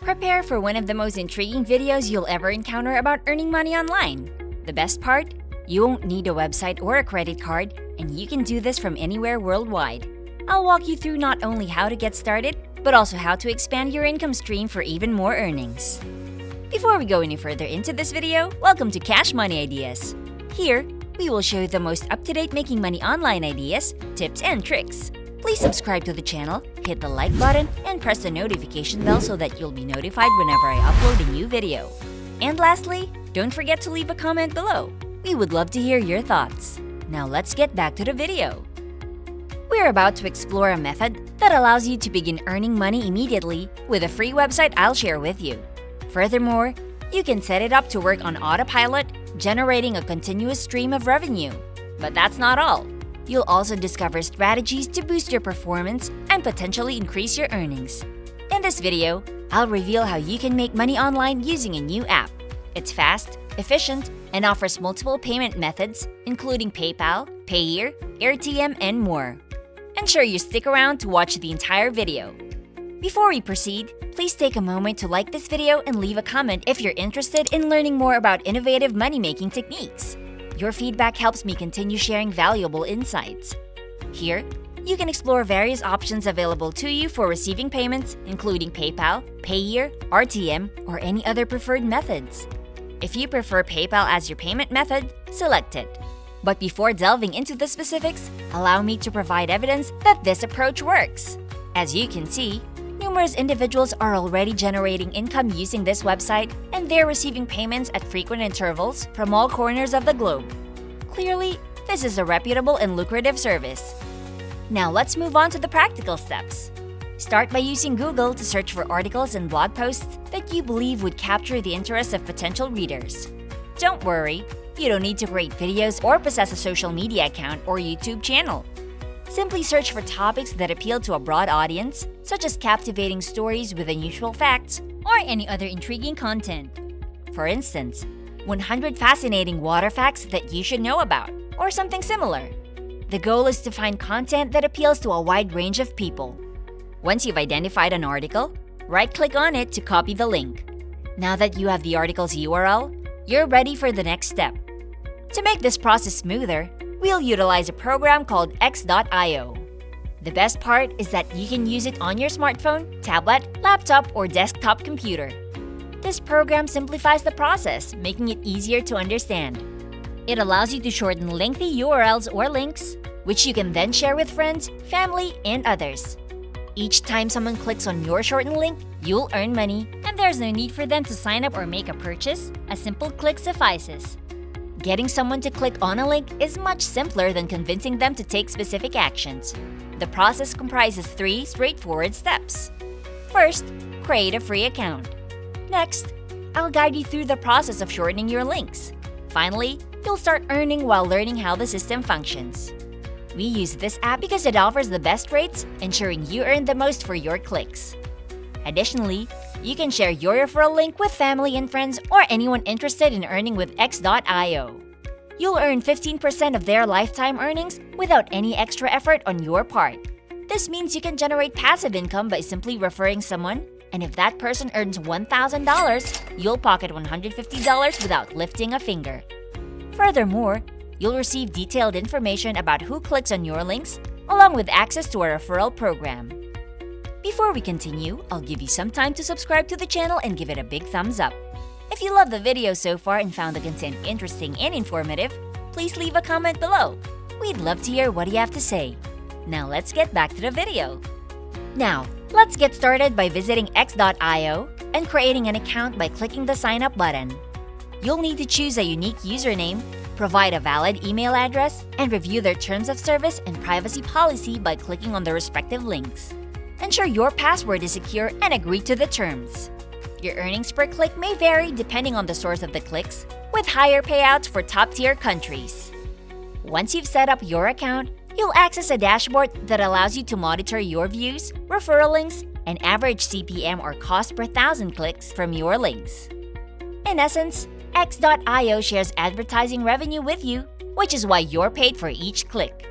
Prepare for one of the most intriguing videos you'll ever encounter about earning money online. The best part? You won't need a website or a credit card, and you can do this from anywhere worldwide. I'll walk you through not only how to get started, but also how to expand your income stream for even more earnings. Before we go any further into this video, welcome to Cash Money Ideas. Here, we will show you the most up-to-date making money online ideas, tips, and tricks. Please subscribe to the channel, hit the like button, and press the notification bell so that you'll be notified whenever I upload a new video. And lastly, don't forget to leave a comment below. We would love to hear your thoughts. Now let's get back to the video. We're about to explore a method that allows you to begin earning money immediately with a free website I'll share with you. Furthermore, you can set it up to work on autopilot, generating a continuous stream of revenue. But that's not all. You'll also discover strategies to boost your performance and potentially increase your earnings. In this video, I'll reveal how you can make money online using a new app. It's fast, efficient, and offers multiple payment methods, including PayPal, Payeer, AirTM, and more. Ensure you stick around to watch the entire video. Before we proceed, please take a moment to like this video and leave a comment if you're interested in learning more about innovative money-making techniques. Your feedback helps me continue sharing valuable insights. Here, you can explore various options available to you for receiving payments, including PayPal, Payeer, RTM, or any other preferred methods. If you prefer PayPal as your payment method, select it. But before delving into the specifics, allow me to provide evidence that this approach works. As you can see, numerous individuals are already generating income using this website, and they're receiving payments at frequent intervals from all corners of the globe. Clearly, this is a reputable and lucrative service. Now let's move on to the practical steps. Start by using Google to search for articles and blog posts that you believe would capture the interest of potential readers. Don't worry, you don't need to create videos or possess a social media account or YouTube channel. Simply search for topics that appeal to a broad audience, such as captivating stories with unusual facts or any other intriguing content. For instance, 100 fascinating water facts that you should know about, or something similar. The goal is to find content that appeals to a wide range of people. Once you've identified an article, right-click on it to copy the link. Now that you have the article's URL, you're ready for the next step. To make this process smoother, we'll utilize a program called X.io. The best part is that you can use it on your smartphone, tablet, laptop, or desktop computer. This program simplifies the process, making it easier to understand. It allows you to shorten lengthy URLs or links, which you can then share with friends, family, and others. Each time someone clicks on your shortened link, you'll earn money, and there's no need for them to sign up or make a purchase. A simple click suffices. Getting someone to click on a link is much simpler than convincing them to take specific actions. The process comprises 3 straightforward steps. First, create a free account. Next, I'll guide you through the process of shortening your links. Finally, you'll start earning while learning how the system functions. We use this app because it offers the best rates, ensuring you earn the most for your clicks. Additionally, you can share your referral link with family and friends or anyone interested in earning with X.io. You'll earn 15% of their lifetime earnings without any extra effort on your part. This means you can generate passive income by simply referring someone, and if that person earns $1,000, you'll pocket $150 without lifting a finger. Furthermore, you'll receive detailed information about who clicks on your links, along with access to a referral program. Before we continue, I'll give you some time to subscribe to the channel and give it a big thumbs up. If you loved the video so far and found the content interesting and informative, please leave a comment below. We'd love to hear what you have to say. Now let's get back to the video. Now, let's get started by visiting X.io and creating an account by clicking the Sign Up button. You'll need to choose a unique username, provide a valid email address, and review their terms of service and privacy policy by clicking on the respective links. Ensure your password is secure and agree to the terms. Your earnings per click may vary depending on the source of the clicks, with higher payouts for top-tier countries. Once you've set up your account, you'll access a dashboard that allows you to monitor your views, referral links, and average CPM or cost per 1,000 clicks from your links. In essence, X.io shares advertising revenue with you, which is why you're paid for each click.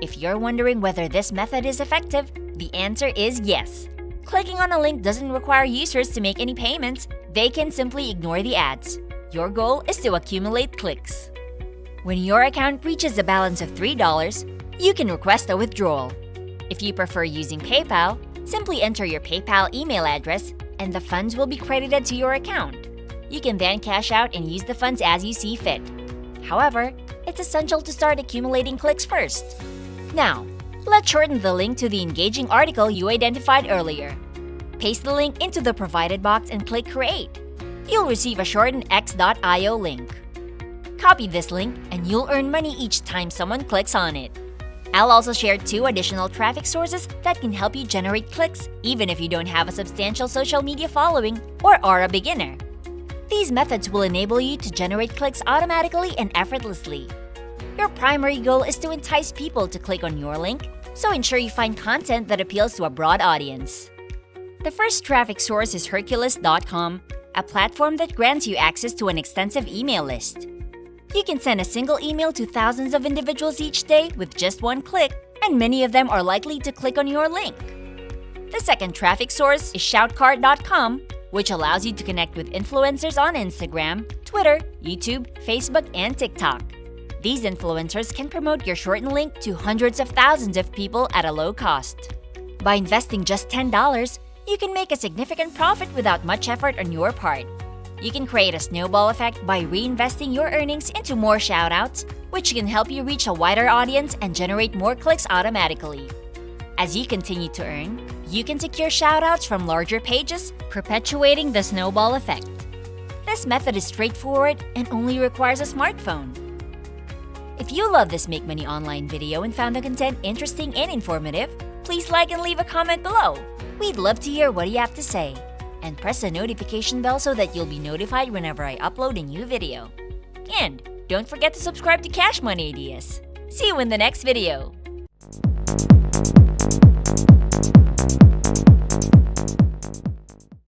If you're wondering whether this method is effective, the answer is yes. Clicking on a link doesn't require users to make any payments. They can simply ignore the ads. Your goal is to accumulate clicks. When your account reaches a balance of $3, you can request a withdrawal. If you prefer using PayPal, simply enter your PayPal email address and the funds will be credited to your account. You can then cash out and use the funds as you see fit. However, it's essential to start accumulating clicks first. Now, let's shorten the link to the engaging article you identified earlier. Paste the link into the provided box and click Create. You'll receive a shortened x.io link. Copy this link and you'll earn money each time someone clicks on it. I'll also share 2 additional traffic sources that can help you generate clicks even if you don't have a substantial social media following or are a beginner. These methods will enable you to generate clicks automatically and effortlessly. Your primary goal is to entice people to click on your link, so ensure you find content that appeals to a broad audience. The first traffic source is Hercules.com, a platform that grants you access to an extensive email list. You can send a single email to thousands of individuals each day with just one click, and many of them are likely to click on your link. The second traffic source is Shoutcard.com, which allows you to connect with influencers on Instagram, Twitter, YouTube, Facebook, and TikTok. These influencers can promote your shortened link to hundreds of thousands of people at a low cost. By investing just $10, you can make a significant profit without much effort on your part. You can create a snowball effect by reinvesting your earnings into more shoutouts, which can help you reach a wider audience and generate more clicks automatically. As you continue to earn, you can secure shoutouts from larger pages, perpetuating the snowball effect. This method is straightforward and only requires a smartphone. If you love this Make Money Online video and found the content interesting and informative, please like and leave a comment below. We'd love to hear what you have to say. And press the notification bell so that you'll be notified whenever I upload a new video. And don't forget to subscribe to Cash Money Ideas. See you in the next video!